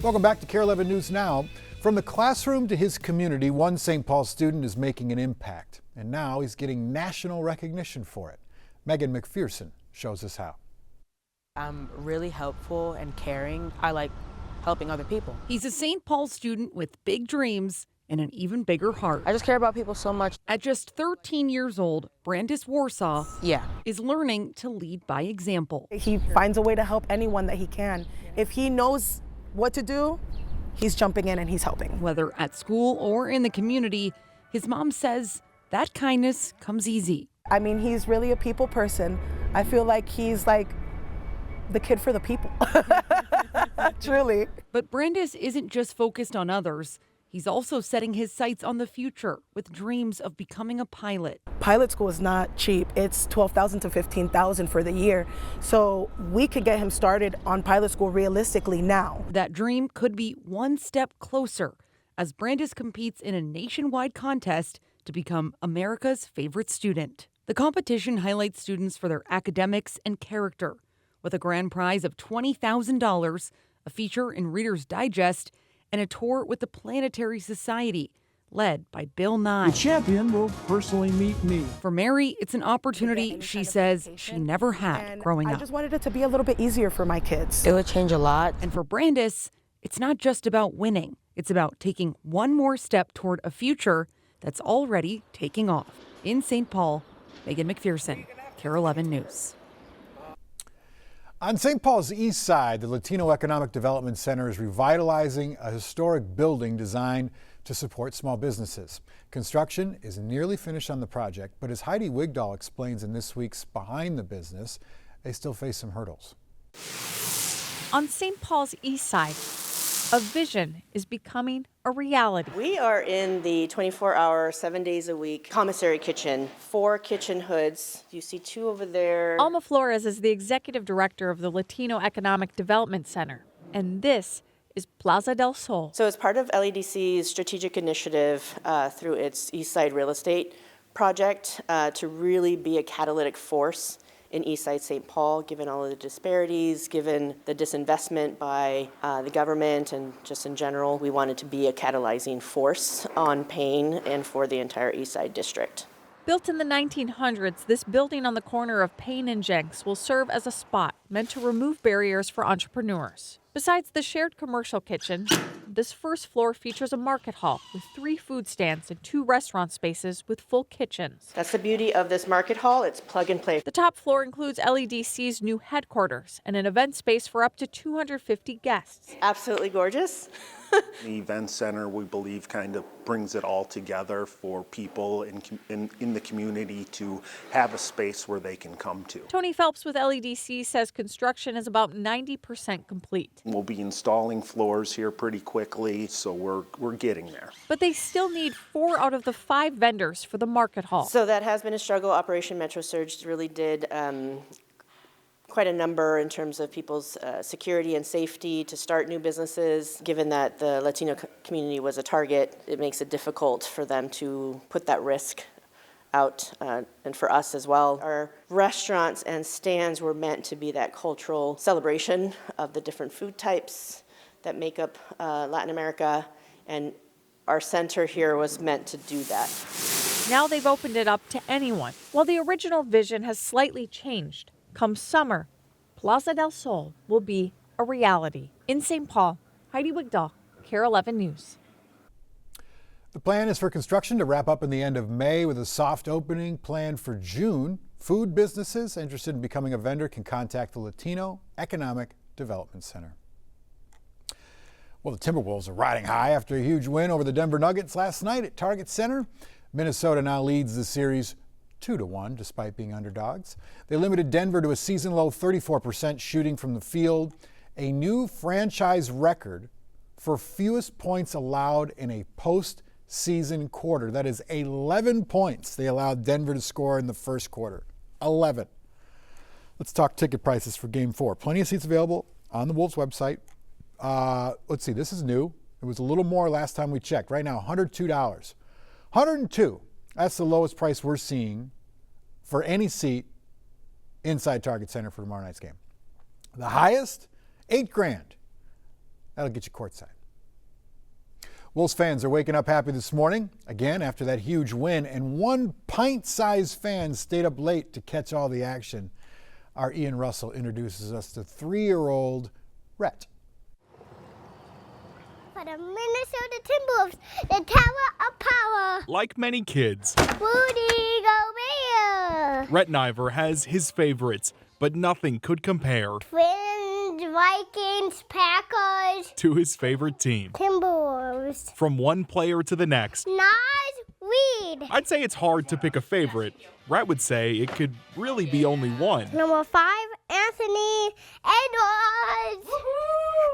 Welcome back to KARE 11 News Now. From the classroom to his community, one St. Paul student is making an impact, and now he's getting national recognition for it. Megan McPherson shows us how. I'm really helpful and caring. I like helping other people. He's a St. Paul student with big dreams and an even bigger heart. I just care about people so much. At just 13 years old, Brandis Warsaw is learning to lead by example. He finds a way to help anyone that he can. If he knows what to do, he's jumping in and he's helping. Whether at school or in the community, his mom says that kindness comes easy. I mean, he's really a people person. I feel like he's like the kid for the people, truly. But Brandis isn't just focused on others. He's also setting his sights on the future with dreams of becoming a pilot. Pilot school is not cheap. It's $12,000 to $15,000 for the year. So we could get him started on pilot school realistically now. That dream could be one step closer as Brandis competes in a nationwide contest to become America's favorite student. The competition highlights students for their academics and character, with a grand prize of $20,000, a feature in Reader's Digest, and a tour with the Planetary Society, led by Bill Nye. The champion will personally meet me. For Mary, it's an opportunity she says she never had growing up. I just wanted it to be a little bit easier for my kids. It would change a lot. And for Brandis, it's not just about winning. It's about taking one more step toward a future that's already taking off. In St. Paul, Megan McPherson, KARE 11 News. On St. Paul's east side, the Latino Economic Development Center is revitalizing a historic building designed to support small businesses. Construction is nearly finished on the project, but as Heidi Wigdahl explains in this week's Behind the Business, they still face some hurdles. On St. Paul's east side, a vision is becoming a reality. We are in the 24-hour, 7 days a week commissary kitchen. 4 kitchen hoods. You see 2 over there. Alma Flores is the executive director of the Latino Economic Development Center, and this is Plaza del Sol. So as part of LEDC's strategic initiative through its East Side real estate project to really be a catalytic force in Eastside St. Paul, given all of the disparities, given the disinvestment by the government and just in general, we wanted to be a catalyzing force on Payne and for the entire Eastside district. Built in the 1900s, this building on the corner of Payne and Jenks will serve as a spot meant to remove barriers for entrepreneurs. Besides the shared commercial kitchen, this first floor features a market hall with 3 food stands and 2 restaurant spaces with full kitchens. That's the beauty of this market hall. It's plug and play. The top floor includes LEDC's new headquarters and an event space for up to 250 guests. Absolutely gorgeous. The event center, we believe, kind of brings it all together for people in the community to have a space where they can come to. Tony Phelps with LEDC says construction is about 90% complete. We'll be installing floors here pretty quickly, so we're getting there. But they still need 4 out of the 5 vendors for the market hall. So that has been a struggle. Operation Metro Surge really did quite a number in terms of people's security and safety to start new businesses. Given that the Latino community was a target, it makes it difficult for them to put that risk out, and for us as well. Our restaurants and stands were meant to be that cultural celebration of the different food types that make up Latin America, and our center here was meant to do that. Now they've opened it up to anyone. While the original vision has slightly changed, come summer, Plaza del Sol will be a reality. In St. Paul, Heidi Wigdahl, KARE 11 News. The plan is for construction to wrap up in the end of May with a soft opening planned for June. Food businesses interested in becoming a vendor can contact the Latino Economic Development Center. Well, the Timberwolves are riding high after a huge win over the Denver Nuggets last night at Target Center. Minnesota now leads the series 2-1 despite being underdogs. They limited Denver to a season-low 34% shooting from the field, a new franchise record for fewest points allowed in a postseason quarter. That is 11 points they allowed Denver to score in the first quarter. 11. Let's talk ticket prices for Game 4. Plenty of seats available on the Wolves website. Let's see, this is new. It was a little more last time we checked. Right now, $102. $102. That's the lowest price we're seeing for any seat inside Target Center for tomorrow night's game. The highest, $8,000. That'll get you courtside. Wolves fans are waking up happy this morning, again after that huge win, and one pint-sized fan stayed up late to catch all the action. Our Ian Russell introduces us to 3-year-old Rhett. For the Minnesota Timberwolves, the Tower of Power. Like many kids, Rudy Gobert. Rhett Niver has his favorites, but nothing could compare Twins, Vikings, Packers, to his favorite team. Timberwolves. From one player to the next, Nas Reed. I'd say it's hard to pick a favorite. Rhett would say it could really be only one. Number 5, Anthony Edwards.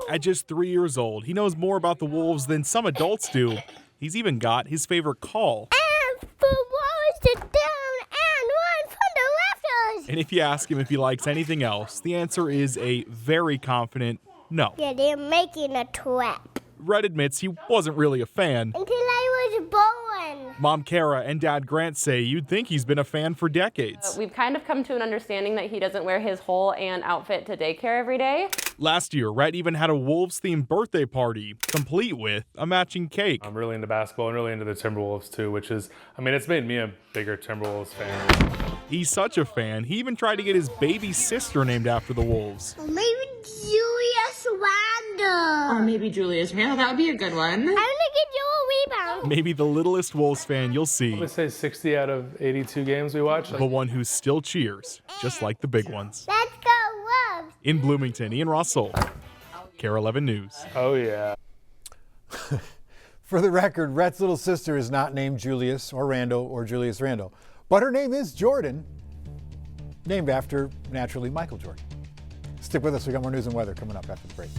At just 3 years old, he knows more about the Wolves than some adults do. He's even got his favorite call. And for Wolves to down and one from the Raptors. And if you ask him if he likes anything else, the answer is a very confident no. Yeah, they're making a trap. Rhett admits he wasn't really a fan. Until I was born. Mom Kara and Dad Grant say you'd think he's been a fan for decades. We've kind of come to an understanding that he doesn't wear his whole and outfit to daycare every day. Last year, Rhett even had a Wolves-themed birthday party, complete with a matching cake. I'm really into basketball and really into the Timberwolves too, which is, it's made me a bigger Timberwolves fan. He's such a fan, he even tried to get his baby sister named after the Wolves. Or maybe Julius Randle. Or maybe Julius Randle. That would be a good one. I'm gonna get you a rebound. Maybe the littlest Wolves fan you'll see. I would say 60 out of 82 games we watch. The one who still cheers, just like the big ones. Let's go Wolves. In Bloomington, Ian Russell, KARE 11 News. Oh, yeah. For the record, Rhett's little sister is not named Julius or Randall or Julius Randle, but her name is Jordan, named after, naturally, Michael Jordan. Stick with us. We got more news and weather coming up after the break.